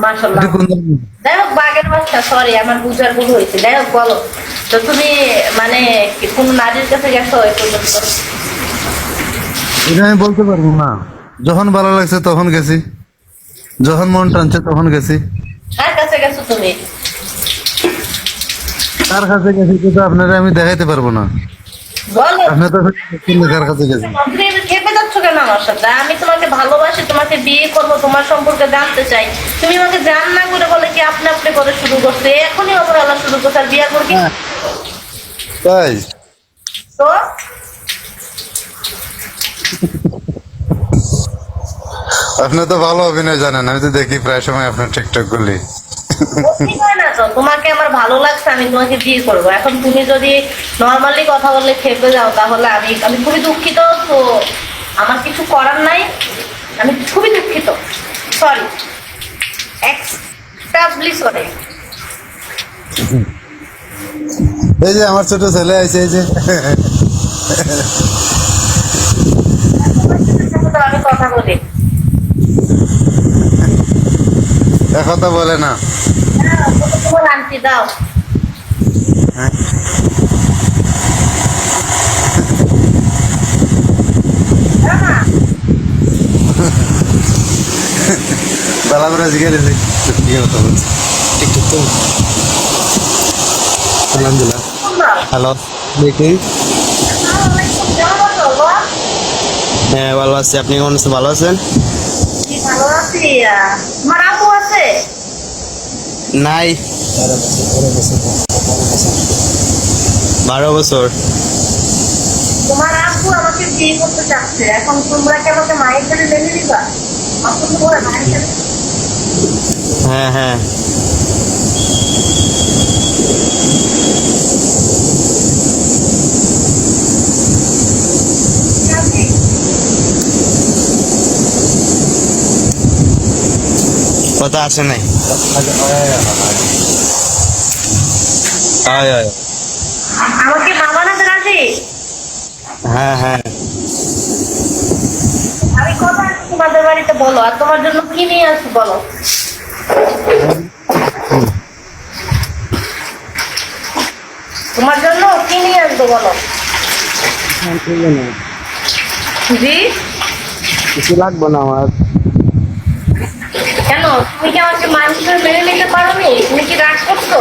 মাশাআল্লাহ। যাই হোক বাগের বাচ্চা, সরি আমার বুঝার ভুল হয়েছে। যাই হোক বলো, তো তুমি মানে কোন নারীর কাছে গেছো এই পর্যন্ত? এটা আমি বলতে পারবো না। যখন ভালো লাগছে তখন গেছি, যখন মন টানছে তখন গেছি। কার কাছে গেছো তুমি? কার কাছে গেছি কিন্তু আপনারা আমি দেখাইতে পারবো না। বলো। আপনি তো কার কাছে গেছি। তুমি এবার খেপে যাচ্ছ কেন আমার সাথে? আমি তোমাকে ভালোবাসি, তোমাকে বিয়ে করবো, তোমার সম্পর্কে জানতে চাই। তুমি আমাকে জান না করে বলে কি আপনি আপনি করে শুরু করছে, এখনই অবহেলা শুরু করছে, আর বিয়ে করবি? হ্যাঁ, তাই তো আপনি তো ভালো অভিনয় জানেন, আমি তো দেখি প্রায় সময় আপনার টিকটক গুলি। ঠিক হয় না তো, তোমাকে আমার ভালো লাগছে, আমি তোমাকে বিয়ে করবো। এখন তুমি যদি নর্মালি কথা বললে খেপে যাও, তাহলে আমি আমি খুবই দুঃখিত। তো আমার কিছু করার নাই, আমি খুবই দুঃখিত। সরি, এক্সট্রাবলি সরি। এই যে আমার ছোট ছেলে আছে, এই যে আমি কথা বলি। কথা বলে না। হ্যাঁ, তোমার আন্টি দাও। দাও না। বেলা করে জিজ্ঞেস কি কথা বলছে টিকটক তো। আলহামদুলিল্লাহ। দাও। হ্যালো, দেখি। আসসালামু আলাইকুম, কেমন আছো গো? হ্যাঁ ভালো আছি, আপনি কেমন আছেন? ভালো আছেন? জি, ভালো আছি। তোমার আপু আছে? নাই, 12 বছর। তোমার আপু আমাকে বিয়ে করতে চাচ্ছে, এখন তোমরা কি আমাকে মায়ের ছেলে মেনে নিবা? আপু তো বলে মায়ের ছেলে। হ্যাঁ হ্যাঁ। ঠিক আছে? কথা আসে নাই। হয় হয়। আমাকে মা বানাতে রাজি? হ্যাঁ হ্যাঁ। আমি কথা আসছি তোমাদের বাড়িতে, বলো। আর তোমার জন্য কি নিয়ে আসি বলো? তোমার জন্য কি নিয়ে আসবো বলো? জি? কিছু লাগবে না আমার। কেন, তুমি কি আমাকে মানুষের মেনে নিতে পারো নি? তুমি কি রাগ করছো?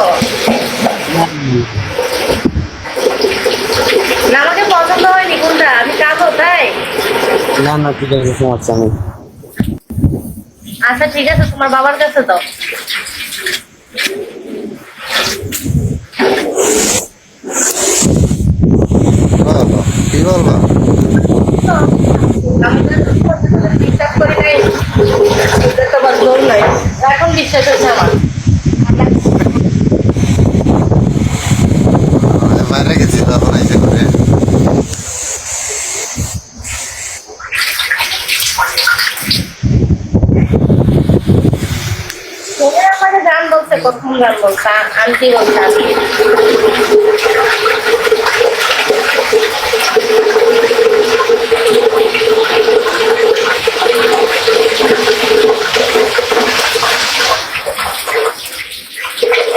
না, আমাকে পছন্দ হয়নি কোনটা? আমি কাঁদো তাই? না না, ঠিক আছে, সমস্যা নেই। আচ্ছা ঠিক আছে, তোমার বাবার কাছে দাও। বলো, কি বলবো? আমি তো বিশ্বাস করি নাই, এটা তো আমার জোর নাই। এখন বিশ্বাস হচ্ছে আমার। মারা গেছি তখন এসে করে। তুমি আমাকে গান বলছে, প্রথম গান বলছে, আন্টি বলছে আন্টি।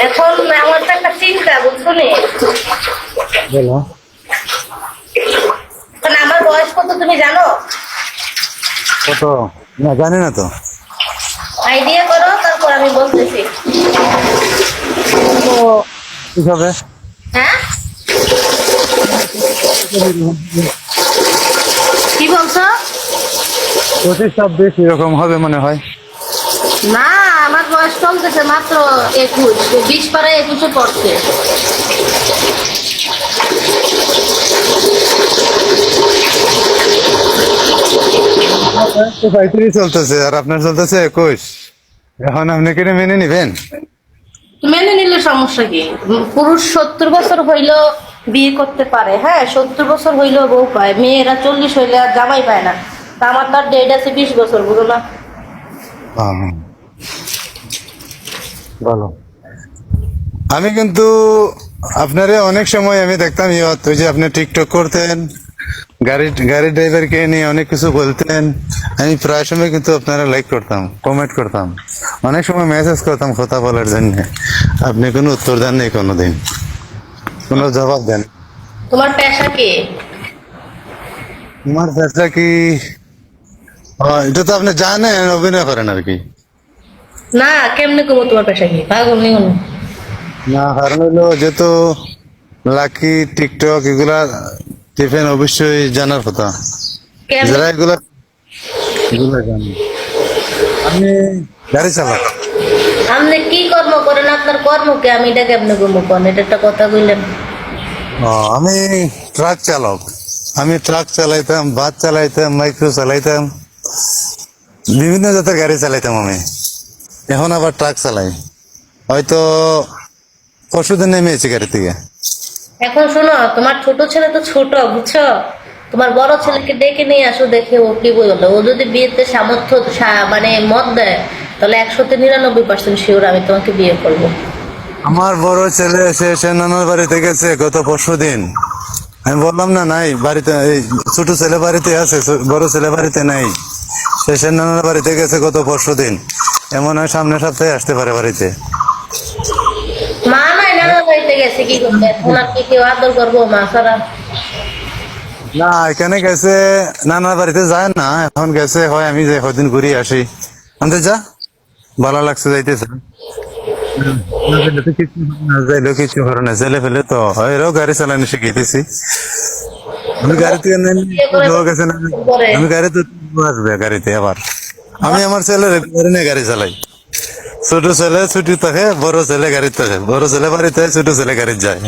এখন আমার তো একটা চিন্তা, বুঝছো নি? বলো। এখন আমার বয়স কত তুমি জানো? কত? না, জানি না তো। আইডিয়া করো, তারপর আমি বলতেছি। তো ঠিক হবে। হ্যাঁ, কি বলছো? 25-26 এরকম হবে মনে হয়। না, আমার বয়স চলতেছে মাত্র 21, 20 পারে 21-এ পড়ছে। তো 35 চলতেছে আর আপনার চলতেছে 21। এখন আপনি কিনে মেনে নিবেন? মেনে নিলে সমস্যা কি? পুরুষ 70 বছর হইলেও বিয়ে করতে পারে, হ্যাঁ 70 বছর হইলেও বউ পায়। মেয়েরা 40 হইলে আর জামাই পায় না। তা আমার তার ডেট আছে 20 বছর, বুঝো না? হ্যাঁ, বলো। আমি কিন্তু আপনারে অনেক সময় আমি দেখতাম ওই যে আপনি টিকটক করতেন, গাড়ি ড্রাইভারকে নিয়ে অনেক কিছু বলতেন। আমি প্রায় সময় কিন্তু আপনারা লাইক করতাম, কমেন্ট করতাম, অনেক সময় মেসেজ করতাম কথা বলার জন্য। আপনি কোনো উত্তর দেন নাই কোনোদিন, কোনো জবাব দেন। তোমার পেশা কি? তোমার চেষ্টা কি? এটা তো আপনি জানেন, অভিনয় করেন আর কি। না, কেমনে করবো তোমার পেশা কি? পাগল নিও না। না, কারণ হইলো যেহেতু লাকি, টিকটক এগুলা টিফিন অবশ্যই জানার কথা। কেমনে? যারা এগুলা এগুলা জানে। আমি গাড়ি চালাই। আপনি কি কর্ম করেন? আপনার কর্ম কি? আমি এটা কেমনে করবো কোন? এটা একটা কথা কইলেন। আমি ট্রাক চালক। আমি ট্রাক চালাইতাম, বাস চালাইতাম, মাইক্রো চালাইতাম, বিভিন্ন জাতের গাড়ি চালাইতাম আমি। এখন আবার ট্রাক চালাই। হয়তো পরশুদিন নেমেছি গাড়ি থেকে। এখন শোনো, তোমার ছোট ছেলে তো ছোট, বুঝছো? তোমার বড় ছেলেকে ডেকে নিয়ে আসো, দেখে ও কি বলতো। ও যদি বিয়েতে সামর্থ্য মানে মত দেয়, তাহলে 199% শিওর আমি তোমাকে বিয়ে করবো। আমার বড় ছেলে সে নানার বাড়িতে গেছে গত পরশুদিন। আমি বললাম না নাই বাড়িতে, এই ছোট ছেলে বাড়িতে আছে, বড় ছেলে বাড়িতে নাই। সে নানার বাড়িতে গেছে গত পরশুদিন। এমন হয় সামনের সপ্তাহে আসতে পারে বাড়িতে। মা নাই, নানা বাড়িতে গেছে কি করতে? ওনার কি কেউ আদর করবো মা ছাড়া? না, এখানে গেছে, নানার বাড়িতে যায় না এখন, গেছে হয় আমি যে কদিন ঘুরে আসি। আনতে যা, ভালো লাগছে যাইতেছে। না গেলে তো কিছু না, যাইলেও কিছু করে না, ছেলে ফেলে তো এরাও গাড়ি চালানো শিখিয়েছি। আমি গাড়িতে বিয়ে করে গেছে না, পরে আমি গাড়িতে আসবে গাড়িতে আবার। আমি আমার ছেলের ঘরে নিয়ে গাড়ি চালাই। ছোট ছেলে ছুটি থাকে, বড় ছেলে গাড়িতে থাকে, বড় ছেলে বাড়িতে, ছোট ছেলে গাড়িতে যায়।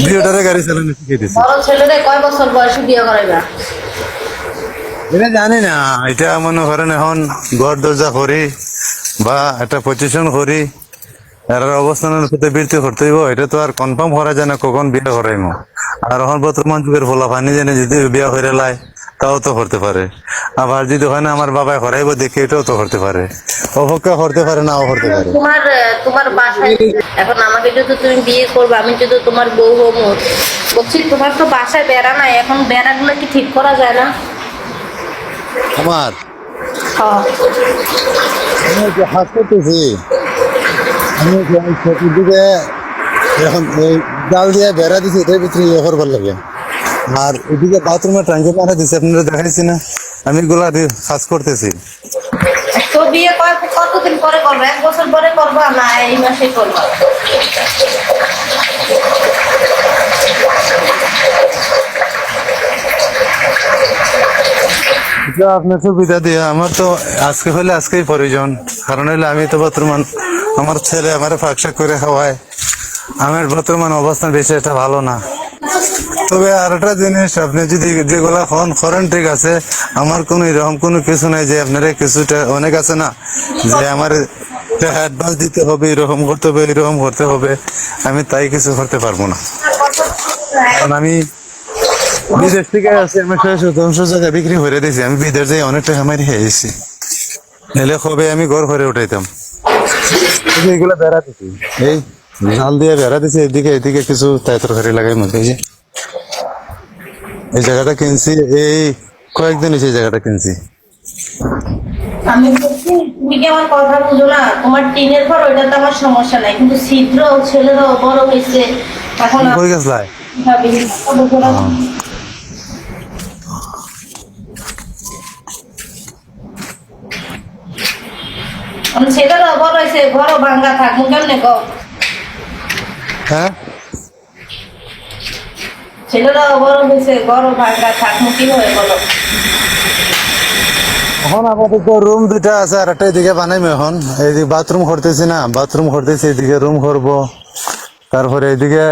দুইটারে গাড়ি চালানো শিখিয়ে দিছি। বড় ছেলেরে কয় বছর বয়সে বিয়ে করাইবা? এটা জানি না, এটা মনে করেন এখন ঘর দরজা করি বা একটা পজিশন করি, এর অবস্থানের সাথে বৃত্তি করতে হইব। এটা তো আর কনফার্ম করা যায় না কখন বিয়ে করাইম। আর এখন বর্তমান যুগের ফলা পানি জানে যদি বিয়ে করে লাই, তাও তো করতে পারে। আবার যদি হয় না আমার বাবাই করাইব দেখে, এটাও তো করতে পারে। অপেক্ষা করতে পারে, নাও করতে পারে। তোমার বাসায় এখন আমাকে যদি তুমি বিয়ে করবে, আমি যদি তোমার বউ হবো, বলছি তোমার তো বাসায় বেড়া নাই, এখন বেড়াগুলো কি ঠিক করা যায় না? আমার হ্যাঁ। আমি যে হাত করতেছি, আমি চতুর্দিকে এখন এই জাল দিয়ে বেড়া দিছি, এটার ভিতরে ইয়ে করবার লাগে। আর এদিকে বাথরুমে ট্যাঙ্কি মারা দিছে, আপনারা দেখাইছি না, আমি এগুলা কাজ করতেছি। তো বিয়ে কতদিন পরে করবে? 1 বছর পরে করবা না এই মাসে করবা? এটা আপনার সুবিধা দিয়ে, আমার তো আজকে হলে আজকেই প্রয়োজন। কারণ হইলে আমি তো বর্তমান, আমার ছেলে আমার ফাঁকশাক করে খাওয়ায়, আমার বর্তমান অবস্থান বেশি একটা ভালো না। তবে আর একটা জিনিস, আপনি যদি যেগুলা ফোন করেন ঠিক আছে, আমার কোনো এরকম কোনো কিছু নাই যে আপনারা কিছুটা অনেক আছে না যে আমার অ্যাডভান্স দিতে হবে, এরকম করতে হবে, এরকম করতে হবে। আমি তাই কিছু করতে পারবো না, কারণ আমি বিদেশ থেকে আসছি। আমি 100% জায়গা বিক্রি করে দিয়েছি। আমি বিদেশ যাই অনেক টাকা মারি খেয়েছি, এলে কবে আমি ঘর করে উঠাইতাম। এই যে এগুলা বেড়া দিছি, এই জাল দিয়ে বেড়া দিছি, এদিকে এদিকে কিছু তাই তরকারি লাগাই মধ্যে। এই যে এই জায়গাটা কিনছি, এই কয়েকদিন হয়েছে এই জায়গাটা কিনছি। আমি বলছি, তুমি কি আমার কথা বুঝো না? তোমার টিনের ঘর, ওইটাতে আমার সমস্যা নাই, কিন্তু ছিদ্র ছেলেরাও বড় হয়েছে এখন। কই গেছলাই? ছেলেরাও বড় হয়েছে, ঘরও ভাঙ্গা থাকবো কেমনে কও? হ্যাঁ, ছেলেরাও বড় হয়েছে, ঘরও ভাঙ্গা থাকবো কিভাবে বলো? এখন আপাতত রুম দুইটা আছে, আর একটা এদিকে বানাইম। এখন এইদিকে বাথরুম করতেছি না, বাথরুম করতেছি, এদিকে রুম করবো, তারপরে এদিকে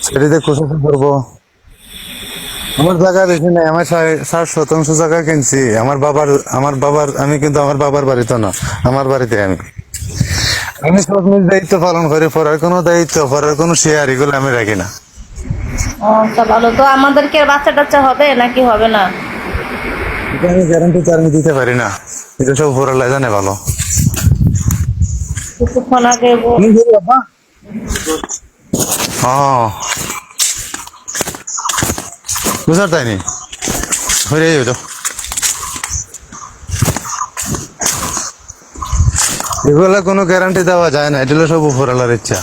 সেটিতে কুসুম করবো। আমার জায়গা বেশি নাই, আমার 60% জায়গা কিনছি। আমার বাবার আমি কিন্তু আমার বাবার বাড়িতে না, আমার বাড়িতে আমি সব নিজ দায়িত্ব পালন করি। পড়ার কোনো দায়িত্ব, পড়ার কোনো শেয়ার এগুলো আমি রাখি না। আচ্ছা ভালো। তো আমাদেরকে আর বাচ্চা টাচ্চা হবে নাকি হবে না? এটা আমি গ্যারান্টি আমি দিতে পারি না, এটা সব উপরওয়ালা জানে ভালো। কিছুক্ষণ আগে হ্যাঁ, বুঝার তাই নি হয়ে যাবে তো এগুলা কোনো গ্যারান্টি দেওয়া যায় না, এটা হলো সব উপরওয়ালার ইচ্ছা।